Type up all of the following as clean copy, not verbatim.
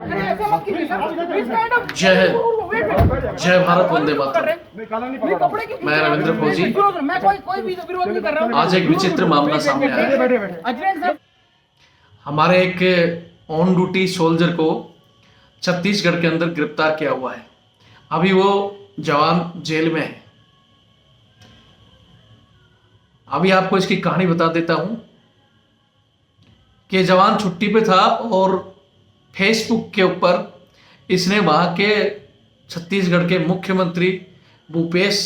जय जय भारत, वंदे मातरम। मैं रविंद्र फौजी। आज एक विचित्र मामला सामने आया है। हमारे एक ऑन ड्यूटी सोल्जर को छत्तीसगढ़ के अंदर गिरफ्तार किया हुआ है। अभी वो जवान जेल में है। अभी आपको इसकी कहानी बता देता हूं कि जवान छुट्टी पे था और फेसबुक के ऊपर इसने वहां के छत्तीसगढ़ के मुख्यमंत्री भूपेश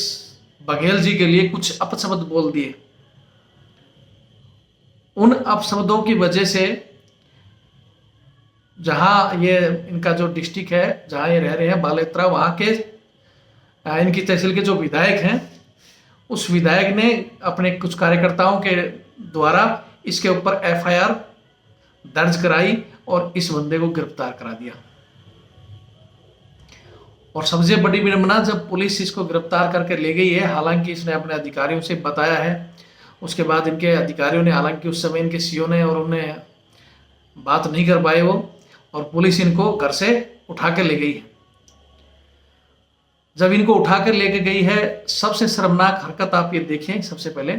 बघेल जी के लिए कुछ अपशब्द बोल दिए। उन अपशब्दों की वजह से जहां ये इनका जो डिस्ट्रिक्ट है, जहां ये रह रहे हैं बालेत्रा, वहां के इनकी तहसील के जो विधायक हैं, उस विधायक ने अपने कुछ कार्यकर्ताओं के द्वारा इसके ऊपर एफआईआर दर्ज कराई और इस बंदे को गिरफ्तार करा दिया। और सबसे बड़ी विडंबना, जब पुलिस इसको गिरफ्तार करके ले गई है, हालांकि इसने अपने अधिकारियों से बताया है, उसके बाद इनके अधिकारियों ने, हालांकि उस समय इनके सीओ ने और उन्हें बात नहीं कर पाए वो, और पुलिस इनको घर से उठा के ले गई है। जब इनको उठा कर लेके गई है, सबसे शर्मनाक हरकत आप ये देखें। सबसे पहले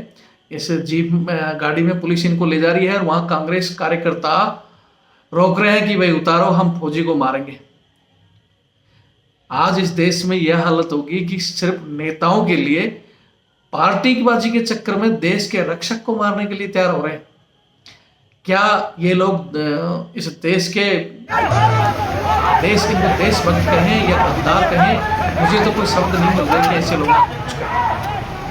इस जीप गाड़ी में पुलिस इनको ले जा रही है और वहां कांग्रेस कार्यकर्ता रोक रहे हैं कि भाई उतारो, हम फौजी को मारेंगे। आज इस देश में यह हालत होगी कि सिर्फ नेताओं के लिए, पार्टीबाजी के चक्कर में देश के रक्षक को मारने के लिए तैयार हो रहे हैं। क्या ये लोग इस देश के देशभक्त कहें या गद्दार कहें, मुझे तो कोई शब्द नहीं मिल रहा कि ऐसे लोग कुछ करें।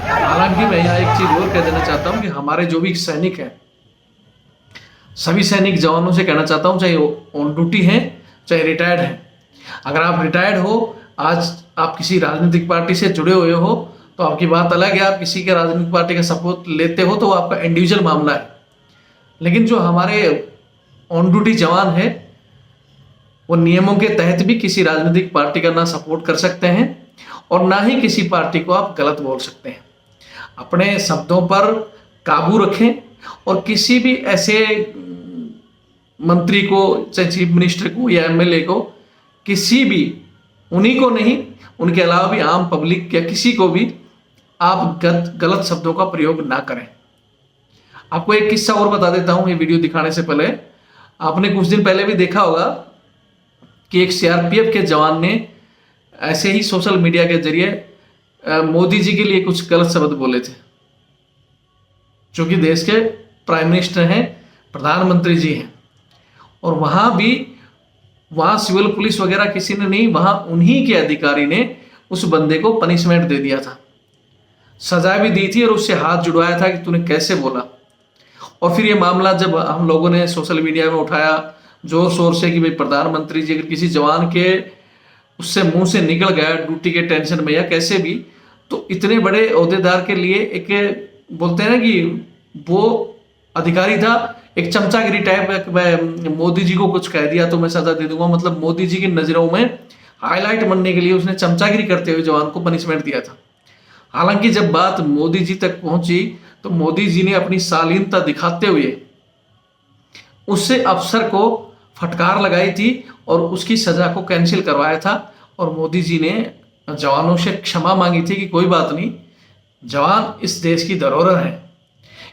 हालांकि मैं यहाँ एक चीज और कह देना चाहता हूँ कि हमारे जो भी सैनिक हैं, सभी सैनिक जवानों से कहना चाहता हूँ, चाहे ऑन ड्यूटी हैं चाहे रिटायर्ड हैं, अगर आप रिटायर्ड हो, आज आप किसी राजनीतिक पार्टी से जुड़े हुए हो तो आपकी बात अलग है, आप किसी के राजनीतिक पार्टी का सपोर्ट लेते हो तो वो आपका इंडिविजुअल मामला है। लेकिन जो हमारे ऑन ड्यूटी जवान है, वो नियमों के तहत भी किसी राजनीतिक पार्टी का ना सपोर्ट कर सकते हैं और ना ही किसी पार्टी को आप गलत बोल सकते हैं। अपने शब्दों पर काबू रखें और किसी भी ऐसे मंत्री को, चाहे चीफ मिनिस्टर को या एमएलए को, किसी भी, उन्हीं को नहीं, उनके अलावा भी आम पब्लिक या किसी को भी आप गलत शब्दों का प्रयोग ना करें। आपको एक किस्सा और बता देता हूं ये वीडियो दिखाने से पहले। आपने कुछ दिन पहले भी देखा होगा कि एक सीआरपीएफ के जवान ने ऐसे ही सोशल मीडिया के जरिए मोदी जी के लिए कुछ गलत शब्द बोले थे, जो कि देश के प्राइम मिनिस्टर हैं, प्रधानमंत्री जी हैं। और वहां सिविल पुलिस वगैरह किसी ने नहीं, वहां उन्हीं के अधिकारी ने उस बंदे को पनिशमेंट दे दिया था, सजा भी दी थी और उससे हाथ जुड़वाया था कि तूने कैसे बोला। और फिर ये मामला जब हम लोगों ने सोशल मीडिया में उठाया जोर शोर से कि भाई प्रधानमंत्री जी अगर किसी जवान के उससे मुंह से निकल गया ड्यूटी के टेंशन में या कैसे भी, तो इतने बड़े ओहदेदार के लिए एक बोलते हैं ना कि वो अधिकारी था, एक चमचागिरी टाइप, मैं मोदी जी को कुछ कह दिया तो मैं सजा दे दूंगा, मतलब मोदी जी की नजरों में हाईलाइट बनने के लिए उसने चमचागिरी करते हुए जवान को पनिशमेंट दिया था। हालांकि जब बात मोदी जी तक पहुंची तो मोदी जी ने अपनी शालीनता दिखाते हुए उससे अफसर को फटकार लगाई थी और उसकी सजा को कैंसिल करवाया था। और मोदी जी ने जवानों से क्षमा मांगी थी कि कोई बात नहीं, जवान इस देश की धरोहर है,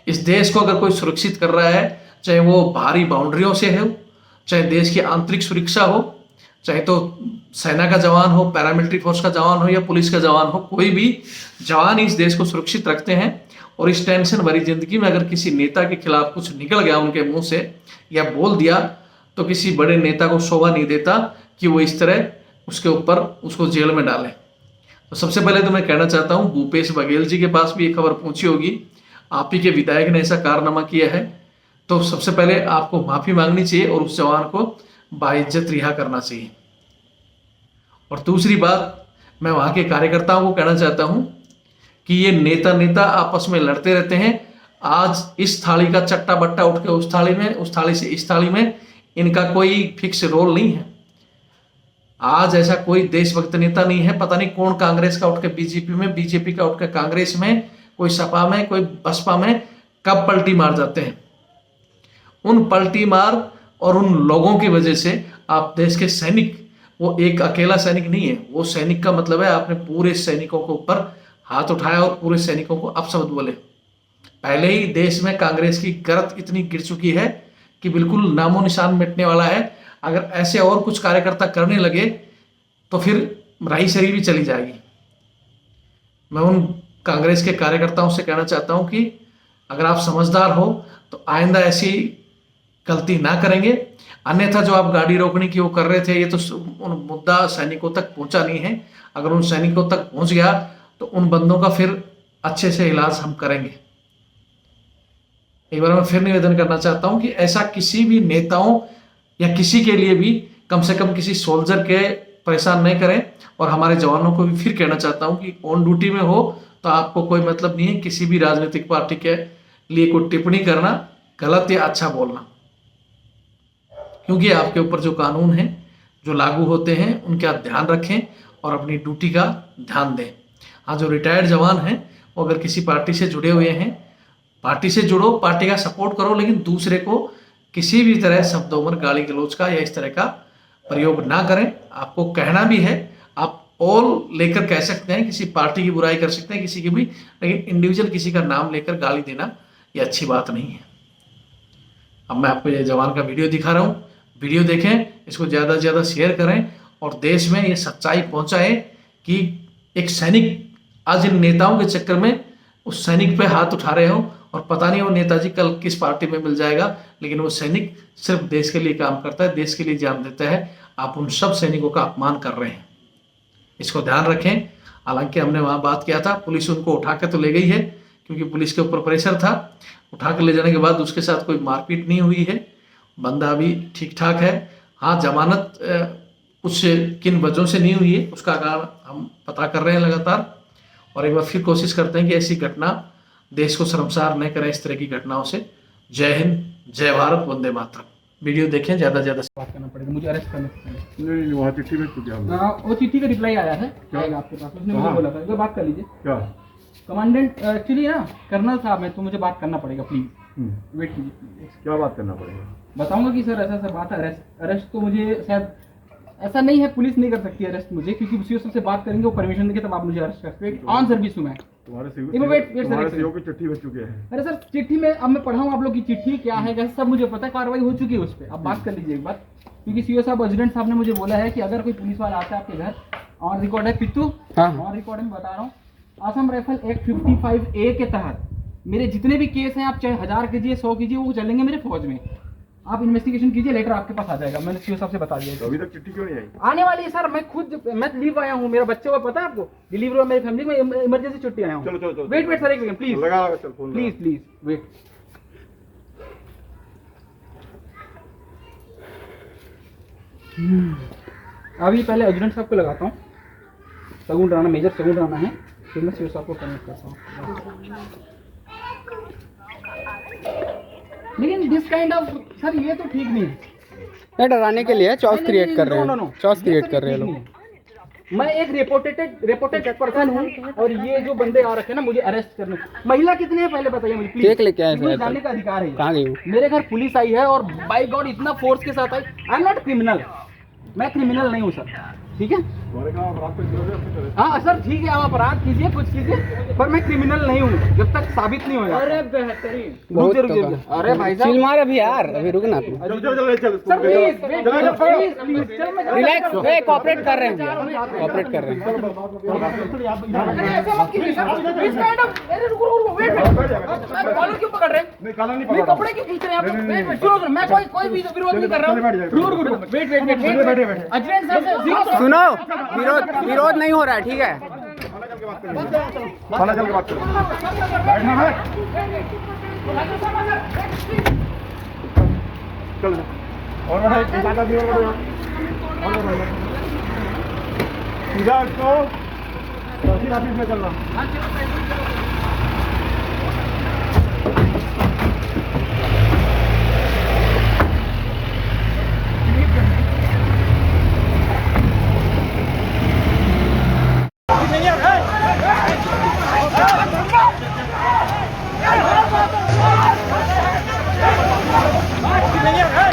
इस देश को अगर कोई सुरक्षित कर रहा है, चाहे वो बाहरी बाउंड्रियों से हो, चाहे देश की आंतरिक सुरक्षा हो, चाहे तो सेना का जवान हो, पैरामिलिट्री फोर्स का जवान हो या पुलिस का जवान हो, कोई भी जवान इस देश को सुरक्षित रखते हैं। और इस टेंशन भरी जिंदगी में अगर किसी नेता के खिलाफ कुछ निकल गया उनके मुंह से या बोल दिया, तो किसी बड़े नेता को शोभा नहीं देता कि वो इस तरह उसके ऊपर उसको जेल में डाले। तो सबसे पहले तो मैं कहना चाहता हूँ, भूपेश बघेल जी के पास भी ये खबर पहुंची होगी, आप ही के विधायक ने ऐसा कारनामा किया है, तो सबसे पहले आपको माफी मांगनी चाहिए और उस जवान को बाइज्जत रिहा करना चाहिए। और दूसरी बात, मैं वहां के कार्यकर्ताओं को कहना चाहता हूं कि ये नेता आपस में लड़ते रहते हैं। आज इस थाली का चट्टा बट्टा उठ के उस थाली में, उस थाली से इस थाली में, इनका कोई फिक्स रोल नहीं है। आज ऐसा कोई देशभक्त नेता नहीं है, पता नहीं कौन कांग्रेस का उठ के बीजेपी में, बीजेपी का उठ के कांग्रेस में, कोई सपा में, कोई बसपा में, कब पलटी मार जाते हैं। उन पलटी मार और उन लोगों की वजह से आप देश के सैनिक, वो एक अकेला सैनिक नहीं है, वो सैनिक का मतलब है आपने पूरे सैनिकों के ऊपर हाथ उठाया और पूरे सैनिकों को अपशब्द बोले। पहले ही देश में कांग्रेस की गरज इतनी गिर चुकी है कि बिल्कुल नामो निशान मिटने वाला है। अगर ऐसे और कुछ कार्यकर्ता करने लगे तो फिर राही शरीर भी चली जाएगी। मैं उन कांग्रेस के कार्यकर्ताओं से कहना चाहता हूं कि अगर आप समझदार हो तो आइंदा ऐसी गलती ना करेंगे, अन्यथा जो आप गाड़ी रोकने की वो कर रहे थे, ये तो उन मुद्दा सैनिकों तक पहुंचा नहीं है। अगर उन सैनिकों तक पहुंच गया तो उन बंदों का फिर अच्छे से इलाज हम करेंगे। एक बार मैं फिर निवेदन करना चाहता हूं कि ऐसा किसी भी नेताओं या किसी के लिए भी कम से कम किसी सोल्जर के परेशान नहीं करें। और हमारे जवानों को भी फिर कहना चाहता हूं कि ऑन ड्यूटी में हो तो आपको कोई मतलब नहीं है किसी भी राजनीतिक पार्टी के लिए कोई टिप्पणी करना, गलत या अच्छा बोलना, क्योंकि आपके ऊपर जो कानून है जो लागू होते हैं उनके आप ध्यान रखें और अपनी ड्यूटी का ध्यान दें। हाँ, जो रिटायर्ड जवान हैं वो अगर किसी पार्टी से जुड़े हुए हैं, पार्टी से जुड़ो, पार्टी का सपोर्ट करो, लेकिन दूसरे को किसी भी तरह शब्दों में गाली गलौज का या इस तरह का प्रयोग ना करें। आपको कहना भी है, आप ऑल लेकर कह सकते हैं, किसी पार्टी की बुराई कर सकते हैं, किसी की भी, लेकिन इंडिविजुअल किसी का नाम लेकर गाली देना ये अच्छी बात नहीं है। अब मैं आपको ये जवान का वीडियो दिखा रहा हूँ, वीडियो देखें, इसको ज़्यादा से ज़्यादा शेयर करें और देश में ये सच्चाई पहुँचाएं कि एक सैनिक आज इन नेताओं के चक्कर में उस सैनिक पे हाथ उठा रहे हो और पता नहीं वो नेताजी कल किस पार्टी में मिल जाएगा, लेकिन वो सैनिक सिर्फ देश के लिए काम करता है, देश के लिए जान देता है। आप उन सब सैनिकों का अपमान कर रहे हैं, इसको ध्यान रखें। हालांकि हमने वहाँ बात किया था, पुलिस उनको उठा के तो ले गई है क्योंकि पुलिस के ऊपर प्रेशर था। उठा के ले जाने के बाद उसके साथ कोई मारपीट नहीं हुई है, बंदा भी ठीक ठाक है। हाँ, जमानत कुछ किन वजहों से नहीं हुई है उसका कारण हम पता कर रहे हैं लगातार, और एक बार फिर कोशिश करते हैं कि ऐसी घटना देश को शर्मसार न करें इस तरह की घटनाओं से। जय हिंद, जय भारत, वंदे मातरम। वीडियो देखें, ज़्यादा से ज़्यादा बात करना पड़ेगा, मुझे अरेस्ट करने से पहले। नहीं, वहाँ चिट्ठी भेज चुके हम। हाँ, वो चिट्ठी का रिप्लाई आया है, आएगा आपके पास। उसने मुझे बोला था, एक बार बात कर लीजिए। क्या कमांडेंट एक्चुअली ना, कर्नल साहब मैं तो मुझे बात करना पड़ेगा, प्लीज वेट कीजिए प्लीज। क्या बात करना पड़ेगा? बताऊंगा कि सर ऐसा ऐसा बात है। अरेस्ट तो मुझे शायद ऐसा नहीं है, पुलिस नहीं कर सकती अरेस्ट मुझे, क्योंकि उसी से बात करेंगे, वो परमिशन देंगे तब आप मुझे अरेस्ट कर सकते हो। ऑन सर्विस हूँ मैं। तुम्हारे सीओ की चिट्ठी भेज चुके हैं। अरे सर, चिट्ठी में अब मैं पढ़ाऊँ आप लोग की चिट्ठी क्या है कैसे, सब मुझे पता है, कार्रवाई हो चुकी है उस पर। अब बात कर लीजिए एक बार, क्योंकि सीओ साहब, एजेंट साहब ने मुझे बोला है कि अगर कोई पुलिस वाला आता है आपके घर, ऑन रिकॉर्ड है पित्तू, ऑन रिकॉर्ड में बता रहा हूँ, आसम राइफल एक्ट 55A के तहत मेरे जितने भी केस हैं, आप चाहे 1000 कीजिए 100 कीजिए, वो चलेंगे मेरे फौज में। आप इन्वेस्टिगेशन कीजिए, लेटर आपके पास आ जाएगा। मैंने सीओ साहब से बता दिया। तो अभी तक चिट्ठी क्यों नहीं आई? आने वाली है सर, मैं लीव आया हूँ, मेरा बच्चे को पता है आपको, डिलीवरी हुआ, मेरी फैमिली में इमरजेंसी छुट्टी आया हूँ। चलो वेट सर, एक सेकंड प्लीज, लगा चल फोन, प्लीज वेट। अभी पहले एजेंट साहब को लगाता हूँ, सगुन राणा, मेजर सगुन राणा है, फिर मैं सीओ साहब को कनेक्ट करता हूँ। लेकिन दिस काइंड ऑफ सर, ये तो ठीक नहीं है। डराने के लिए चॉइस क्रिएट कर रहे हैं, चॉइस क्रिएट कर रहे हैं लोग। मैं एक रिपोर्टेड पर्सन हूँ और ये जो बंदे आ रखे हैं ना मुझे अरेस्ट करने। महिला कितने हैं पहले बताइए मुझे प्लीज। देख लेके आए मुझे जानने का अधिकार है। कहाँ गई? मेरे घर पुलिस आई है और बाय गॉड इतना फोर्स के साथ आई। आई एम नॉट क्रिमिनल, मैं क्रिमिनल नहीं हूँ सर, ठीक है? हाँ सर ठीक है, आप अपराध कीजिए, कुछ कीजिए, पर मैं क्रिमिनल नहीं हूँ जब तक साबित नहीं हो जाता। अरे बेहतरीन, अरे भाई साहब चिल मार अभी यार, अभी रुक ना तू। Sir please relax, way cooperate कर रहे हैं, कोऑपरेट कर रहे हैं। क्यों पकड़ रहे हैं? कपड़े क्यों खींच रहे हैं? मैं कोई भी विरोध नहीं कर रहा हूँ। वेट अजमेर साहब से सुनो, विरोध नहीं हो रहा है, ठीक है? चल के बात करो। चल और सीधा इसको तहसील ऑफिस में चलना। Hey!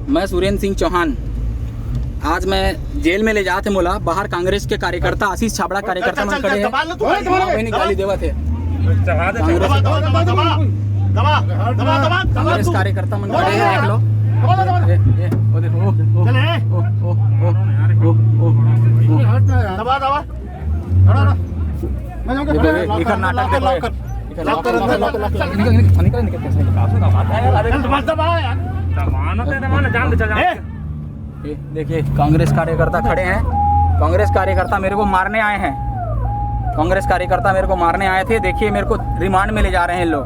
मैं सुरेंद्र सिंह चौहान, आज मैं जेल में ले जाते मोला बाहर कांग्रेस के कार्यकर्ता आशीष छाबड़ा कार्यकर्ता मन खड़े हैं, गाली देवा थे कांग्रेस कार्यकर्ता मन खड़े हैं, देख लो ओ देखो इधर नाटक देखिए कांग्रेस कार्यकर्ता खड़े हैं, कांग्रेस कार्यकर्ता मेरे को मारने आए हैं, कांग्रेस कार्यकर्ता मेरे को मारने आए थे, देखिए मेरे को रिमांड में ले जा रहे हैं लोग।